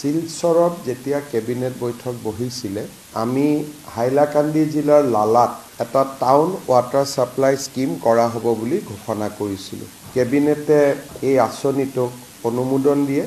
শিলচৰত যেতিয়া কেবিনেট বৈঠক বহিছিলে আমি হাইলাকান্দি জিলাৰ লালাত এটা টাউন ৱাটাৰ সাপ্লাই স্কিম কৰা হ'ব বুলি ঘোষণা কৰিছিলোঁ। কেবিনেটে এই আঁচনিটোক অনুমোদন দিয়ে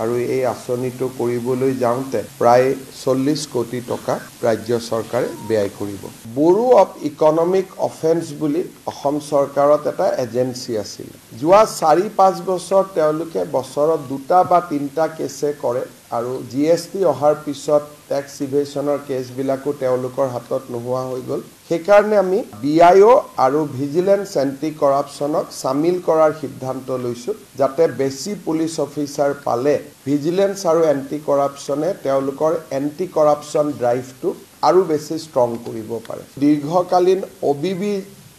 আৰু এই আঁচনিটো কৰিবলৈ যাওঁতে প্ৰায় 40 কোটি টকা ৰাজ্য চৰকাৰে ব্যয় কৰিব। ব্যুৰো অফ ইকনমিক অফেন্স বুলি অসম চৰকাৰত এটা এজেন্সি আছিল। যোৱা 4-5 বছৰ তেওঁলোকে বছৰত 2 বা 3টা কেছে কৰে আৰু GST অহাৰ পিছত টেক্স ইভেশনৰ কেছবিলাকো তেওঁলোকৰ হাতত নোহোৱা হৈ গ'ল। সেইকাৰণে আমি BIO আৰু ভিজিলেন্স এন্টি কৰাপশ্যনক সামিল কৰাৰ সিদ্ধান্ত লৈছোঁ যাতে বেছি পুলিচ অফিচাৰ পালে ভিজিলেন্স আৰু এন্টি কৰাপশ্যনে তেওঁলোকৰ এন্টি কৰাপশ্যন ড্ৰাইভটো আৰু বেছি ষ্ট্ৰং কৰিব পাৰে। দীৰ্ঘকালীন OBB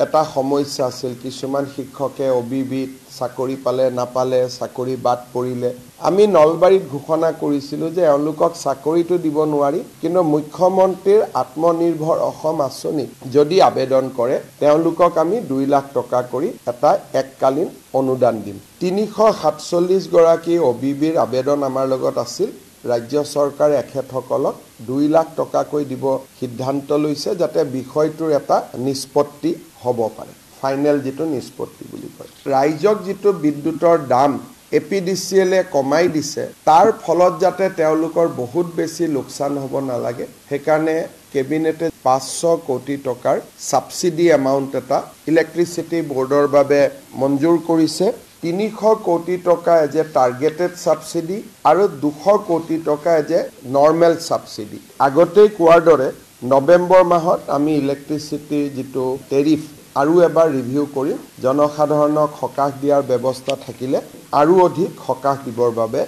এটা সমস্যা আছিল। কিছুমান শিক্ষকে OBB চাকৰি পালে নাপালে, চাকৰি বাদ পৰিলে। আমি নলবাৰীত ঘোষণা কৰিছিলোঁ যে এওঁলোকক চাকৰিটো দিব নোৱাৰি, কিন্তু মুখ্যমন্ত্ৰীৰ আত্মনিৰ্ভৰ অসম আঁচনি যদি আবেদন কৰে তেওঁলোকক আমি 2 লাখ টকা কৰি এটা এককালীন অনুদান দিম। 347 গৰাকী OBBৰ আবেদন আমাৰ লগত আছিল। ৰাজ্য চৰকাৰে এখেতসকলক 2 লাখ টকাকৈ দিব সিদ্ধান্ত লৈছে যাতে বিষয়টোৰ এটা নিষ্পত্তি হ'ব পাৰে। ফাইনেল যেটো নিষ্পত্তি বুলি কয়। ৰাইজক যেটো বিদ্যুতৰ দাম APDCL কমাই দিছে তাৰ ফলত যাতে তেওঁলোকৰ বহুত বেছি লোকসান হ'ব নালাগে সেইকাৰণে কেবিনেটে 500 কোটি টকাৰ সাবসিডি এমাউন্ট এটা ইলেক্ট্ৰিচিটি বোৰ্ডৰ বাবে মঞ্জুৰ কৰিছে। 300 কোটি টকা এজ এ টাৰ্গেটেড সাবসিডি আৰু 200 কোটি টকা এজ এ নৰ্মেল সাবসিডি। আগতে কোৱাৰ দৰে নৱেম্বৰ মাহত আমি ইলেক্ট্ৰিচিটি যেটো টেৰিফ আৰু এবাৰ ৰিভিউ কৰি জনসাধাৰণক সকাহ দিয়াৰ ব্যৱস্থা থাকিলে আৰু অধিক সকাহ দিবৰ বাবে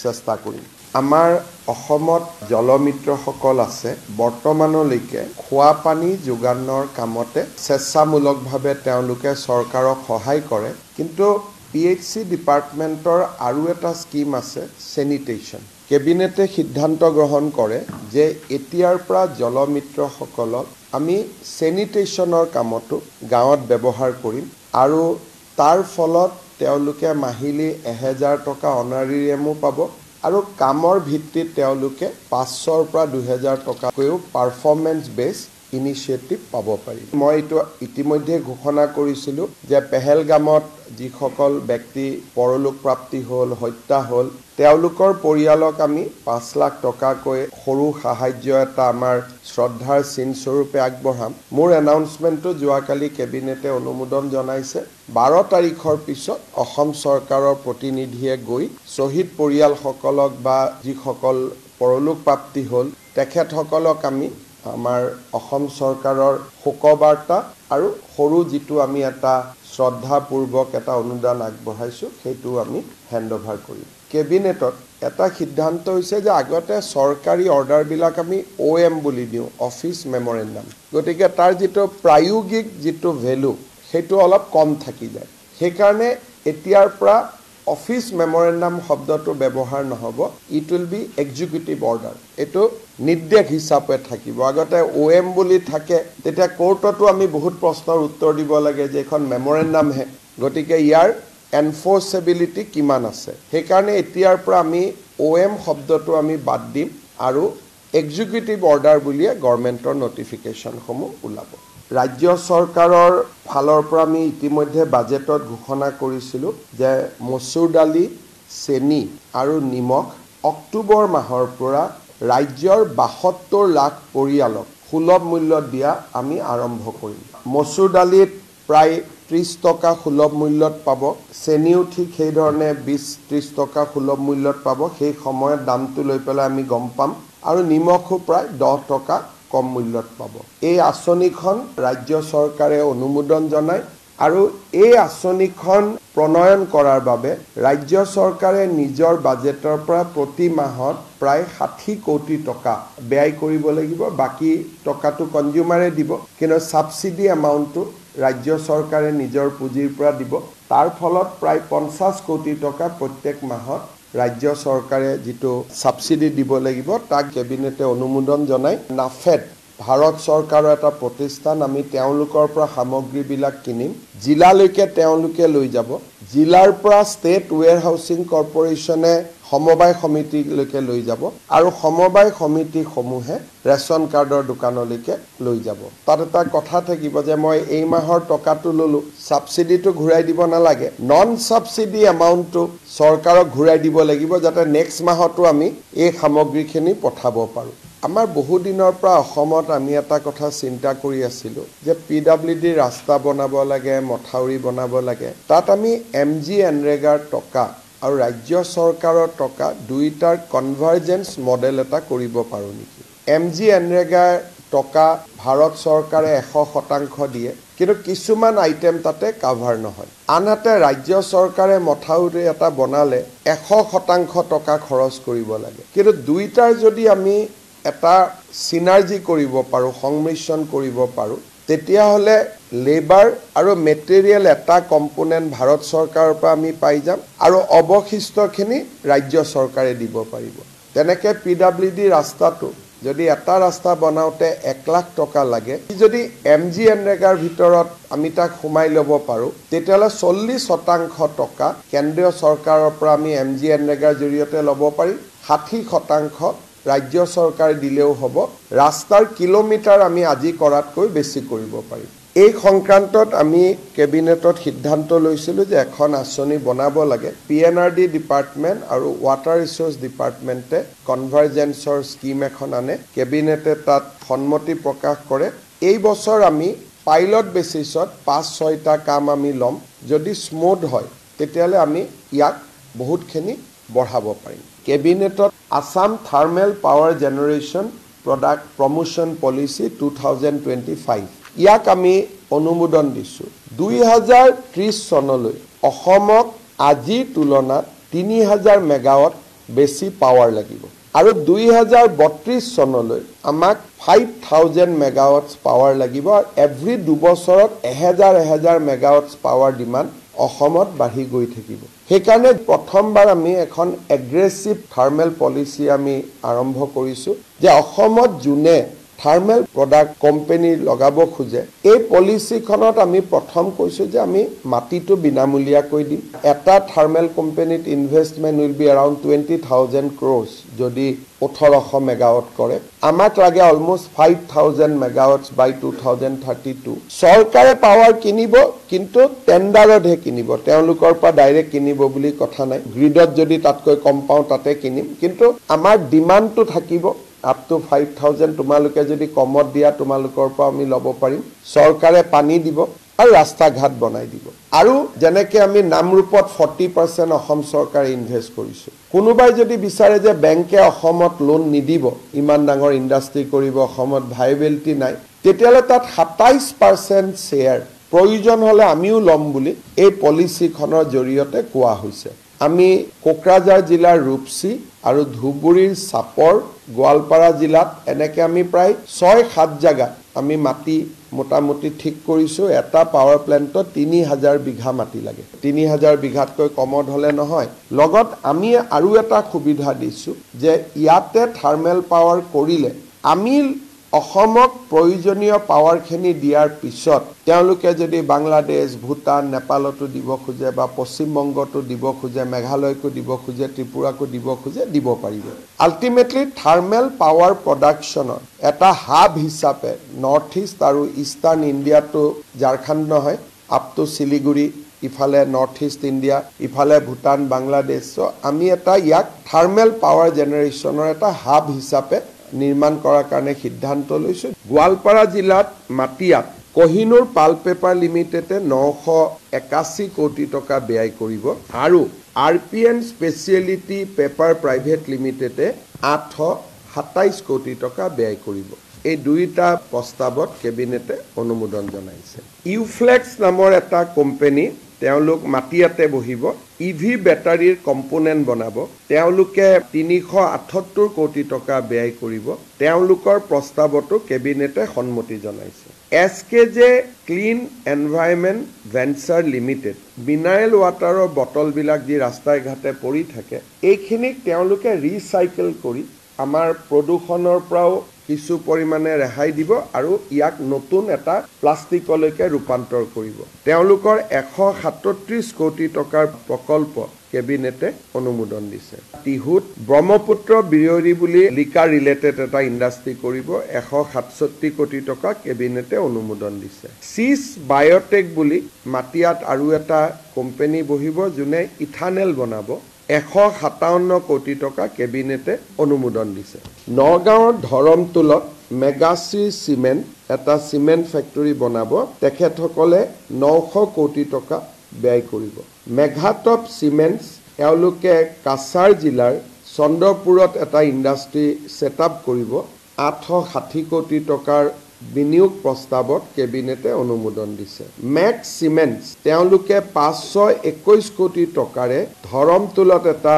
চেষ্টা কৰিম। আমাৰ অসমত জলমিত্ৰসকল আছে। বৰ্তমানলৈকে খোৱা পানী যোগানৰ কামতে স্বেচ্ছামূলকভাৱে তেওঁলোকে চৰকাৰক সহায় কৰে, কিন্তু PHC ডিপাৰ্টমেণ্টৰ আৰু এটা স্কিম আছে চেনিটেশ্যন। কেবিনেটে সিদ্ধান্ত গ্ৰহণ কৰে যে এতিয়াৰ পৰা জলমিত্ৰসকলক আমি চেনিটেশ্যনৰ কামতো গাঁৱত ব্যৱহাৰ কৰিম আৰু তাৰ ফলত তেওঁলোকে মাহিলি 1000 টকা অনাৰিয়ামো পাব আৰু কামৰ ভিত্তিত তেওঁলোকে 500ৰ পৰা 2000 টকাকৈও পাৰফৰ্মেন্স বেছ ইনিচিয়েটিভ পাব পাৰি। মই এইটো ইতিমধ্যে ঘোষণা কৰিছিলোঁ যে পেহেলগামত যিসকল ব্যক্তি পৰলোক প্ৰাপ্তি হ'ল, হত্যা হ'ল, তেওঁলোকৰ পৰিয়ালক আমি 5 লাখ টকাকৈ সৰু সাহায্য এটা আমাৰ শ্ৰদ্ধাৰ চিন স্বৰূপে আগবঢ়াম। মোৰ এনাউন্সমেন্টটো যোৱাকালি কেবিনেটে অনুমোদন জনাইছে। 12 তাৰিখৰ পিছত অসম চৰকাৰৰ প্ৰতিনিধিয়ে গৈ শ্বহীদ পৰিয়ালসকলক বা যিসকল পৰলোক প্ৰাপ্তি হ'ল তেখেতসকলক আমি আমাৰ অসম চৰকাৰৰ শোকবাৰ্তা আৰু সৰু যিটো আমি এটা শ্ৰদ্ধাপূৰ্বক এটা অনুদান আগবঢ়াইছো সেইটো আমি হেণ্ডঅভাৰ কৰিম। কেবিনেটত এটা সিদ্ধান্ত হৈছে যে আগতে চৰকাৰী অৰ্ডাৰবিলাক আমি OM বুলি দিওঁ, অফিচ মেমৰেণ্ডাম। গতিকে তাৰ যিটো প্ৰায়োগিক যিটো ভেলু সেইটো অলপ কম থাকি যায়। সেইকাৰণে এতিয়াৰ পৰা অফিচ মেমৰেণ্ডাম শব্দটো ব্যৱহাৰ নহ'ব, it will B executive order. এইটো নিৰ্দেশ হিচাপে থাকিব। আগতে OM বুলি থাকে তেতিয়া কোৰ্টতো আমি বহুত প্ৰশ্নৰ উত্তৰ দিব লাগে যে এখন মেমৰেণ্ডামহে, গতিকে ইয়াৰ এনফৰ্চেবিলিটি কিমান আছে। সেইকাৰণে এতিয়াৰ পৰা আমি OM শব্দটো আমি বাদ দিম আৰু এক্সিকিউটিভ অৰ্ডাৰ বুলিয়ে গভৰ্ণমেণ্টৰ নটিফিকেশ্যনসমূহ ওলাব। ৰাজ্য চৰকাৰৰ ফালৰ পৰা আমি ইতিমধ্যে বাজেটত ঘোষণা কৰিছিলোঁ যে মচুৰ দালি, চেনি আৰু নিমখ অক্টোবৰ মাহৰ পৰা ৰাজ্যৰ 72 লাখ পৰিয়ালক সুলভ মূল্যত দিয়া আমি আৰম্ভ কৰিম। মচুৰ দালিত প্ৰায় 30 টকা সুলভ মূল্যত পাব, চেনিও ঠিক সেই ধৰণে 20-30 টকা সুলভ মূল্যত পাব। সেই সময়ত দামটো লৈ পেলাই আমি গম পাম। আৰু নিমখো প্ৰায় 10 টকা কম মূল্যত পাব। এই আঁচনিখন ৰাজ্য চৰকাৰে অনুমোদন জনায় আৰু এই আঁচনিখন প্ৰণয়ন কৰাৰ বাবে ৰাজ্য চৰকাৰে নিজৰ বাজেটৰ পৰা প্ৰতি মাহত প্ৰায় 60 কোটি টকা ব্যয় কৰিব লাগিব। বাকি টকাটো কনজিউমাৰে দিব, কিন্তু সাবসিডি এমাউন্টটো ৰাজ্য চৰকাৰে নিজৰ পুঁজিৰ পৰা দিব। তাৰ ফলত প্ৰায় 50 কোটি টকা প্ৰত্যেক মাহত ৰাজ্য চৰকাৰে যেটো সাবসিডি দিব লাগিব তাক কেবিনেটে অনুমোদন জনায়। নাফেড ভাৰত চৰকাৰৰ এটা প্ৰতিষ্ঠান, আমি তেওঁলোকৰ পৰা সামগ্ৰীবিলাক কিনিম, জিলালৈকে তেওঁলোকে লৈ যাব। জিলাৰ পৰা ষ্টেট ওৱেৰ হাউচিং কৰ্পোৰেচনে সমবায় সমিতিলৈকে লৈ যাব আৰু সমবায় সমিতিসমূহে ৰেচন কাৰ্ডৰ দোকানলৈকে লৈ যাব। তাত এটা কথা থাকিব যে মই এই মাহৰ টকাটো ললো, সাবসিডিটো ঘূৰাই দিব নালাগে, নন সাবসিডি এমাউণ্টটো চৰকাৰক ঘূৰাই দিব লাগিব যাতে নেক্সট মাহতো আমি এই সামগ্ৰীখিনি পঠাব পাৰোঁ। আমাৰ বহু দিনৰ পৰা অসমত আমি এটা কথা চিন্তা কৰি আছিলোঁ যে PWD ৰাস্তা বনাব লাগে, মথাউৰি বনাব লাগে। তাত আমি MGNREGAৰ টকা আৰু ৰাজ্য চৰকাৰৰ টকা দুইটাৰ কনভাৰ্জেন্স মডেল এটা কৰিব পাৰোঁ নেকি। MGNREGAৰ টকা ভাৰত চৰকাৰে 100% দিয়ে, কিন্তু কিছুমান আইটেম তাতে কাভাৰ নহয়। আনহাতে ৰাজ্য চৰকাৰে মথাউৰি এটা বনালে 100% টকা খৰচ কৰিব লাগে, কিন্তু দুইটাৰ যদি আমি এটা সিনাৰ্জি কৰিব পাৰোঁ, সংমিশ্ৰণ কৰিব পাৰোঁ, তেতিয়াহ'লে লেবাৰ আৰু মেটেৰিয়েল এটা কম্পোনেণ্ট ভাৰত চৰকাৰৰ পৰা আমি পাই যাম আৰু অৱশিষ্টখিনি ৰাজ্য চৰকাৰে দিব পাৰিব। তেনেকৈ PWD ৰাস্তাটো যদি এটা ৰাস্তা বনাওঁতে 1 লাখ টকা লাগে, যদি MGNREGAৰ ভিতৰত আমি তাক সোমাই ল'ব পাৰোঁ, তেতিয়াহ'লে 40% টকা কেন্দ্ৰীয় চৰকাৰৰ পৰা আমি MGNREGAৰ জৰিয়তে ল'ব পাৰিম, 60% ৰাজ্য চৰকাৰে দিলেও হ'ব। ৰাস্তাৰ কিলোমিটাৰ আমি আজি কৰাতকৈ বেছি কৰিব পাৰিম। এই সংক্ৰান্তত আমি কেবিনেটত সিদ্ধান্ত লৈছিলোঁ যে এখন আঁচনি বনাব লাগে। PNRD ডিপাৰ্টমেণ্ট আৰু ৱাটাৰ ৰিচোৰ্চ ডিপাৰ্টমেণ্টে কনভাৰ্জেন্সৰ স্কিম এখন আনে, কেবিনেটে তাত সন্মতি প্ৰকাশ কৰে। এই বছৰ আমি পাইলট বেচিছত 5-6টা কাম আমি ল'ম। যদি স্মুথ হয় তেতিয়াহ'লে আমি ইয়াক বহুতখিনি বঢ়াব পাৰিম। কেবিনেটত Assam thermal power generation product promotion policy 2025 ইয়াক আমি অনুমোদন দিছোঁ। 2030 চনলৈ অসমক আজিৰ তুলনাত 3000 মেগাৱাট বেছি পাৱাৰ লাগিব আৰু 2032 চনলৈ আমাক 5000 মেগাৱাটছ পাৱাৰ লাগিব আৰু এভৰি 2 বছৰত 1000 মেগাৱাটছ পাৱাৰ ডিমাণ্ড অসমত বাঢ়ি গৈ থাকিব। সেইকাৰণে প্ৰথমবাৰ আমি এখন এগ্ৰেছিভ থাৰ্মেল পলিচি আমি আৰম্ভ কৰিছোঁ যে অসমত যোনে থাৰ্মেল প্ৰডাক্ট কোম্পানী লগাব খোজে, এই পলিচিখনত আমি প্ৰথম কৈছোঁ যে আমি মাটিটো বিনামূলীয়াকৈ দিম। এটা থাৰ্মেল কোম্পানীত investment will be around 20,000 crores যদি 1800 মেগাৱাট কৰে। আমাক লাগে অলমষ্ট 5000 মেগাৱাটছ বাই 2032। চৰকাৰে পাৱাৰ কিনিব, কিন্তু টেণ্ডাৰতহে কিনিব, তেওঁলোকৰ পৰা ডাইৰেক্ট কিনিব বুলি কথা নাই। গ্ৰীডত যদি তাতকৈ কম পাওঁ তাতে কিনিম, কিন্তু আমাৰ ডিমাণ্ডটো থাকিব আপ টু 5000। তোমালোকে যদি কমত দিয়া তোমালোকৰ পৰা আমি ল'ব পাৰিম। চৰকাৰে পানী দিব আৰু ৰাস্তা ঘাট বনাই দিব। আৰু যেনেকৈ আমি নামৰূপত 40% অসম চৰকাৰে ইনভেষ্ট কৰিছোঁ। কোনোবাই যদি বিচাৰে যে বেংকে অসমত লোন নিদিব, ইমান ডাঙৰ ইণ্ডাষ্ট্ৰি কৰিব, অসমত ভাইবিলিটি নাই, তেতিয়াহ'লে তাত 27% শ্বেয়াৰ প্ৰয়োজন হ'লে আমিও ল'ম বুলি এই পলিচিখনৰ জৰিয়তে কোৱা হৈছে। আমি কোকৰাঝাৰ জিলাৰ ৰূপসী আৰু ধুবুৰীৰ চাপৰ, গোৱালপাৰা জিলাত এনেকৈ আমি প্ৰায় 6-7 জাগাত আমি মাটি মোটামুটি ঠিক কৰিছোঁ। এটা পাৱাৰ প্লেণ্টত 3000 বিঘা মাটি লাগে, 3000 বিঘাতকৈ কমত হ'লে নহয়। লগত আমি আৰু এটা সুবিধা দিছোঁ যে ইয়াতে থাৰ্মেল পাৱাৰ কৰিলে আমি অসমক প্ৰয়োজনীয় পাৱাৰখিনি দিয়াৰ পিছত তেওঁলোকে যদি বাংলাদেশ, ভূটান, নেপালতো দিব খোজে বা পশ্চিমবংগতো দিব খোজে, মেঘালয়কো দিব খোজে, ত্ৰিপুৰাকো দিব খোজে, দিব পাৰিব। আল্টিমেটলি থাৰ্মেল পাৱাৰ প্ৰডাকশ্যনৰ এটা হাব হিচাপে নৰ্থ ইষ্ট আৰু ইষ্টাৰ্ণ ইণ্ডিয়াটো ঝাৰখণ্ড নহয়, আপ টু শিলিগুৰি, ইফালে নৰ্থ ইষ্ট ইণ্ডিয়া, ইফালে ভূটান, বাংলাদেশ, আমি এটা ইয়াক থাৰ্মেল পাৱাৰ জেনেৰেশ্যনৰ এটা হাব হিচাপে নিৰ্মাণ কৰাৰ কাৰণে সিদ্ধান্ত লৈছোঁ। গোৱালপাৰা জিলাত মাটিয়াত কহিনুৰ পাল্প পেপাৰ লিমিটেডে 981 কোটি টকা ব্যয় কৰিব আৰু RPN স্পেচিয়েলিটি পেপাৰ প্ৰাইভেট লিমিটেডে 827 কোটি টকা ব্যয় কৰিব। এই দুইটা প্ৰস্তাৱত কেবিনেটে অনুমোদন জনাইছে। ইউফ্লেক্স নামৰ এটা কোম্পানী, তেওঁলোক মাটিয়াতে বহিব, EV বেটাৰীৰ কম্পোনেণ্ট বনাব। তেওঁলোকে 378 কোটি টকা ব্যয় কৰিব। তেওঁলোকৰ প্ৰস্তাৱতো কেবিনেটে সন্মতি জনাইছে। SKJ clean environment venture limited, mineral ৱাটাৰৰ বটলবিলাক যি ৰাস্তাই ঘাটে পৰি থাকে, এইখিনিক তেওঁলোকে ৰিচাইকেল কৰি আমাৰ প্ৰদূষণৰ পৰাও কিছু পৰিমাণে ৰেহাই দিব আৰু ইয়াক নতুন এটা প্লাষ্টিকলৈকে ৰূপান্তৰ কৰিব। তেওঁলোকৰ 137 কোটি টকাৰ প্ৰকল্প কেবিনেটে অনুমোদন দিছে টিহুত ব্ৰহ্মপুত্ৰ বিয়ৰি বুলি লিকা ৰিলেটেড এটা ইণ্ডাষ্ট্ৰি কৰিব 167 কোটি টকা কেবিনেটে অনুমোদন দিছে সিস বায়োটেক বুলি মাটিয়াত আৰু এটা কোম্পানী বহিব যোনে ইথানেল বনাব 157 কোটি টকা কেবিনেটে অনুমোদন দিছে নগাঁৱৰ ধৰমতুলত মেগাশ্ৰী সিমেন্ট এটা সিমেন্ট ফ্যাক্টৰী বনাব তেখেতসকলে 900 কোটি টকা ব্যয় কৰিব মেঘাটপ সিমেন্টস এওঁলোকে কাছাৰ জিলাৰ চন্দ্ৰপুৰত এটা ইণ্ডাষ্ট্ৰি সেটআপ কৰিব 860 কোটি টকাৰ বিনিয়োগ প্ৰস্তাৱত কেবিনেটে অনুমোদন দিছে মেক্স সিমেন্টস তেওঁলোকে 521 কোটি টকাৰে ধৰমতুলত এটা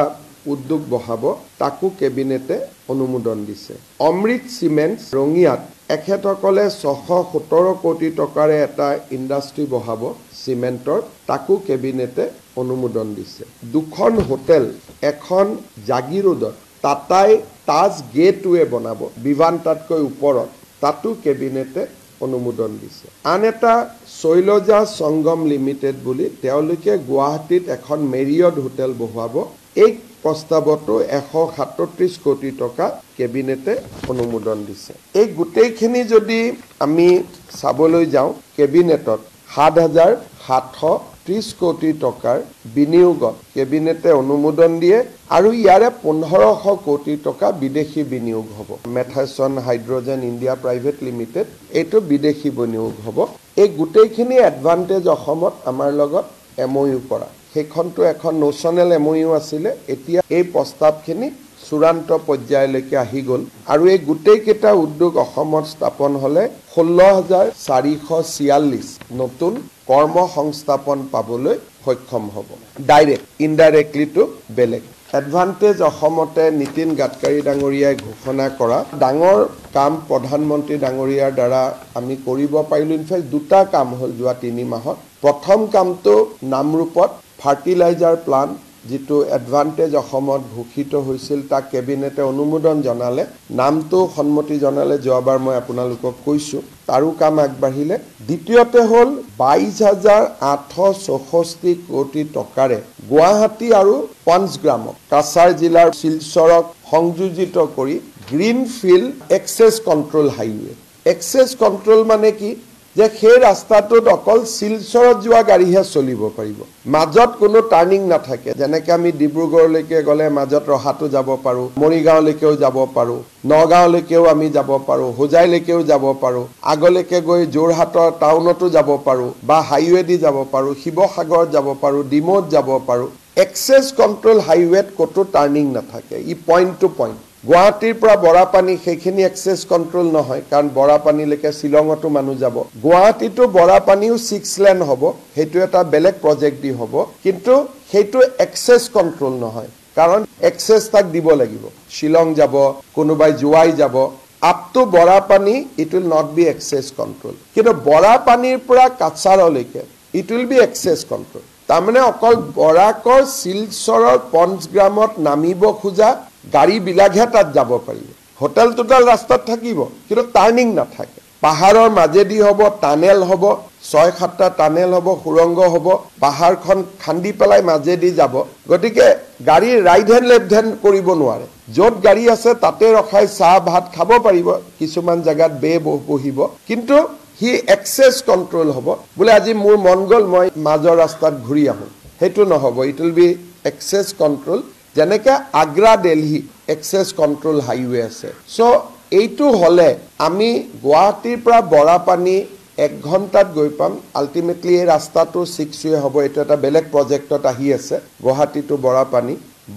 উদ্যোগ বহাব তাকো কেবিনেটে অনুমোদন দিছে অমৃত সিমেন্টস ৰঙিয়াত এখেতসকলে 617 কোটি টকাৰে এটা ইণ্ডাষ্ট্ৰি বহাব সিমেন্টৰ তাকো কেবিনেটে অনুমোদন দিছে দুখন হোটেল এখন জাগিৰোডত টাটাই তাজ গেটৱে বনাব বিমানটাতকৈ ওপৰত তাতো কেবিনেটে অনুমোদন দিছে আন এটা শৈলজা সংগম লিমিটেড বুলি তেওঁলোকে গুৱাহাটীত এখন মেৰিয়ট হোটেল বহাব এই প্ৰস্তাৱটো 137 কোটি টকা কেবিনেটে অনুমোদন দিছে এই গুটেইখিনি যদি আমি চাবলৈ যাওঁ কেবিনেটত 7730 কোটি টকাৰ বিনিয়োগত কেবিনেটে অনুমোদন দিয়ে আৰু ইয়াৰে 1500 কোটি টকা বিদেশী বিনিয়োগ হ'ব মেথাছন হাইড্ৰোজেন ইণ্ডিয়া প্ৰাইভেট লিমিটেড এইটো বিদেশী বিনিয়োগ হ'ব এই গুটেইখিনি এডভান্টেজ অসমত আমাৰ লগত এমইউ কৰা সেইখনটো এখন নেশ্যনেল এমইউ আছিল এতিয়া এই প্ৰস্তাৱখিনি চূড়ান্ত পৰ্যায়লৈকে আহি গল আৰু এই গুটেই কেটা উদ্যোগ অসমত স্থাপন হলে 16446 নতুন কৰ্ম সংস্থাপন পাবলৈ সক্ষম হ'ব ডাইৰেক্ট ইনডাইৰেক্টলি টু বেলেগ এডভান্টেজ অসমতে নীতিন গাডকাৰী ডাঙৰীয়াই ঘোষণা কৰা ডাঙৰ কাম প্ৰধানমন্ত্ৰী ডাঙৰীয়াৰ দ্বাৰা আমি কৰিব পাৰিলো ইনফেক্ট দুটা কাম হল যোৱা 3 মাহত প্ৰথম কামটো নামৰূপত ফাৰ্টিলাইজাৰ প্লান্ট जितु एडभान्टेज অসমত ঘোষিত হৈছিল তা কেবিনেটে অনুমোদন জনালে নামটো সন্মতি জনালে যোৱাবাৰ মই আপোনালোকক কৈছো তাৰো কাম আগবাঢ়িলে দ্বিতীয়তে হল 22864 কোটি টকাৰে গুৱাহাটী আৰু পঞ্চগ্ৰাম কাছাৰ জিলাৰ শিলচৰক সংযোজিত কৰি greenfield access control highway access control মানে কি যে সেই ৰাস্তাটোত অকল শিলচৰত যোৱা গাড়ীহে চলিব পাৰিব মাজত কোনো টাৰ্নিং নাথাকে যেনেকৈ আমি ডিব্ৰুগড়লৈকে গলে মাজত ৰহাটো যাব পাৰো মৰিগাঁওলৈকেও যাব পাৰো নগাঁওলৈকেও আমি যাব পাৰো হোজাইলৈকেও যাব পাৰো আগলৈকে গৈ যোৰহাটৰ টাউনতো যাব পাৰো বা হাইৱে দি যাব পাৰো শিৱসাগৰ যাব পাৰো ডিমোত যাব পাৰো এক্সেছ কন্ট্ৰোল হাইৱেত কতো টাৰ্নিং নাথাকে ই পইণ্ট টু পইণ্ট গুৱাহাটীৰ পৰা বৰাপানী সেইখিনি এক্সেছ কন্ট্ৰোল নহয় কাৰণ বৰাপানীলৈকে শিলঙতো মানুহ যাব গুৱাহাটীতো বৰাপানীও 6 লেন হ'ব হেতু এটা বেলেগ প্ৰজেক্ট দি হ'ব কিন্তু হেতু এক্সেছ কন্ট্ৰোল নহয় কাৰণ এক্সেছ তাক দিব লাগিব শিলং যাব কোনোবাই জুৱাই যাব up to Borapani it will not be access control কিন্তু বৰাপানীৰ পৰা কাছাৰলৈকে it will be access control তাৰমানে অকল বৰাকৰ শিলচৰৰ পঞ্চগ্ৰামত নামিব খোজা গাড়ী বিলাকহে তাত যাব পাৰিব হোটেল টোটাল ৰাস্তাত থাকিব কিন্তু টাৰ্নিং নাথাকে পাহাৰৰ মাজেদি হ'ব টানেল হ'ব 6-7টা টানেল হ'ব সুৰংগ হ'ব পাহাৰখন খান্দি পেলাই মাজেদি যাব গতিকে গাড়ী ৰাইট হেণ্ড লেফট হেণ্ড কৰিব নোৱাৰে য'ত গাড়ী আছে তাতে ৰখাই চাহ ভাত খাব পাৰিব কিছুমান জায়গাত বহিব কিন্তু হি এক্সেছ কন্ট্ৰোল হ'ব বোলে আজি মোৰ মন গল মই মাজৰ ৰাস্তাত ঘূৰি আহো হেতু নহব it will be access control যেনেকে Agra Delhi access control highway আছে সো এইটো হলে আমি গুৱাহাটীৰ পৰা বৰাপানী 1 ঘণ্টাত গৈ পাম আলটিমেটলি এই ৰাস্তাটো 6 ৱে হ'ব এটা এটা বেলেগ প্ৰজেক্টত আহি আছে Guwahati to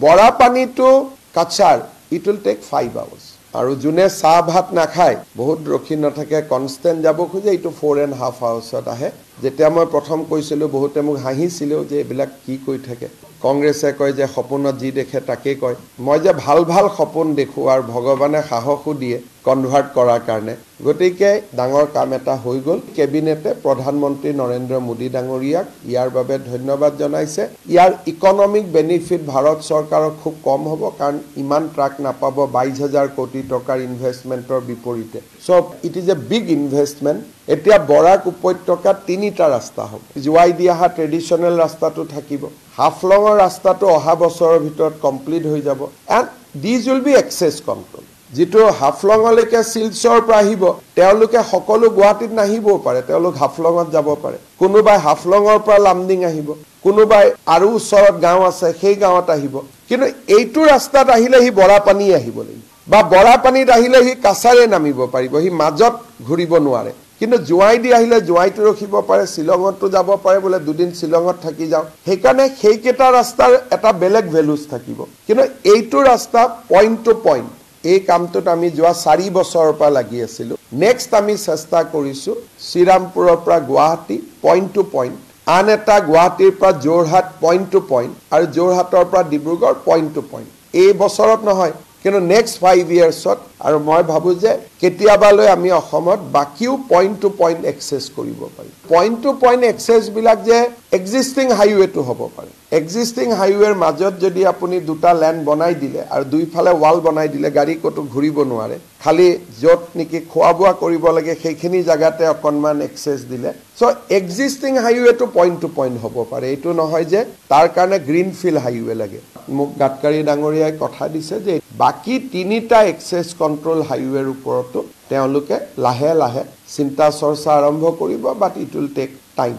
Barapani to Cachar it will take 5 hours আৰু যোনে চাহ ভাত নাখায় বহুত ৰখি নাথাকে কনষ্টেন্ট যাব খোজে এইটো 4.5 hours আহে যেতিয়া মই প্ৰথম কৈছিলো বহুতে মোক হাঁহিছিল যে এবিলাক কি কৈ থাকে কংগ্ৰেছে কয় যে সপোনত যি দেখে তাকে কয় মই যে ভাল ভাল সপোন দেখো আৰু ভগৱানে সাহসও দিয়ে কনভাৰ্ট কৰাৰ কাৰণে গতিকে ডাঙৰ কাম এটা হৈ গল কেবিনেটে প্ৰধানমন্ত্ৰী নৰেন্দ্ৰ মোদী ডাঙৰীয়াক ইয়াৰ বাবে ধন্যবাদ জনাইছে ইয়াৰ ইকোনমিক বেনিফিট ভাৰত চৰকাৰৰ খুব কম হ'ব কাৰণ ইমান ট্ৰাক নাপাব 22000 কোটি টকাৰ ইনভেষ্টমেন্টৰ বিপৰীতে so it is a big investment এতিয়া বৰাক উপত্যকা 3 তিনিটা ৰাস্তা হ'ব জুৱাই দি অহা ট্ৰেডিশ্যনেল ৰাস্তাটো থাকিব হাফলঙৰ ৰাস্তাটো অহা বছৰৰ ভিতৰত কমপ্লিট হৈ যাব and this will be access control যেটো হাফলঙলৈকে শিলচৰৰ পৰা আহিব তেওঁলোকে সকলো গুৱাহাটীত নাহিবও পাৰে তেওঁলোক হাফলঙত যাব পাৰে কোনোবাই হাফলঙৰ পৰা লামডিং আহিব কোনোবাই আৰু ওচৰত গাঁও আছে সেই গাঁৱত আহিব কিন্তু এইটো ৰাস্তাত আহিলে হি বৰাপানী আহিব লাগিব বা বৰাপানীত আহিলে হি কাছাৰে নামিব পাৰিব হি মাজত ঘূৰিব নোৱাৰে কিন্তু জুৱাই দি আহিলে জুৱাইটো ৰখিব পাৰে শিলঙতো যাব পাৰে বোলে দুদিন শিলঙত থাকি যাও সেইকাৰণে সেইকেইটা ৰাস্তাৰ এটা বেলেগ ভেলুজ থাকিব কিন্তু এইটো ৰাস্তা পইণ্ট টু পইণ্ট এই কামটোত আমি যোৱা 4 বছৰৰ পৰা লাগি আছিলো নেক্সট আমি চেষ্টা কৰিছো শ্ৰীৰামপুৰৰ পৰা গুৱাহাটী পইণ্ট টু পইণ্ট আন এটা গুৱাহাটীৰ পৰা যোৰহাট পইণ্ট টু পইণ্ট আৰু যোৰহাটৰ পৰা ডিব্ৰুগড় পইণ্ট টু পইণ্ট এই বছৰত নহয় কিন্তু নেক্সট 5 ইয়াৰ্ছত আৰু মই ভাবো যে কেতিয়াবালৈ আমি অসমত বাকিও পইণ্ট টু পইণ্ট এক্সেছ কৰিব পাৰিম পইণ্ট টু পইণ্ট এক্সেছ বিলাক যে এক্সিষ্টিং হাইৱেটো হ'ব পাৰে এক্সিষ্টিং হাইৱেৰ মাজত যদি আপুনি দুটা লেন বনাই দিলে আৰু দুইফালে ৱাল বনাই দিলে গাড়ী কতো ঘূৰিব নোৱাৰে খালি যত নেকি খোৱা বোৱা কৰিব লাগে সেইখিনি জায়গাতে অকনমান এক্সেছ দিলে সো এক্সিষ্টিং হাইৱেটো পইণ্ট টু পইণ্ট হ'ব পাৰে এইটো নহয় যে তাৰ কাৰণে গ্ৰীনফিল্ড হাইৱে লাগে মোক গাডকাৰী ডাঙৰীয়াই কথা দিছে যে বাকি তিনিটা এক্সেছ কন্ট্ৰোল হাইৱেৰ ওপৰতো তেওঁলোকে লাহে লাহে চিন্তা চৰ্চা আৰম্ভ কৰিব but it will take time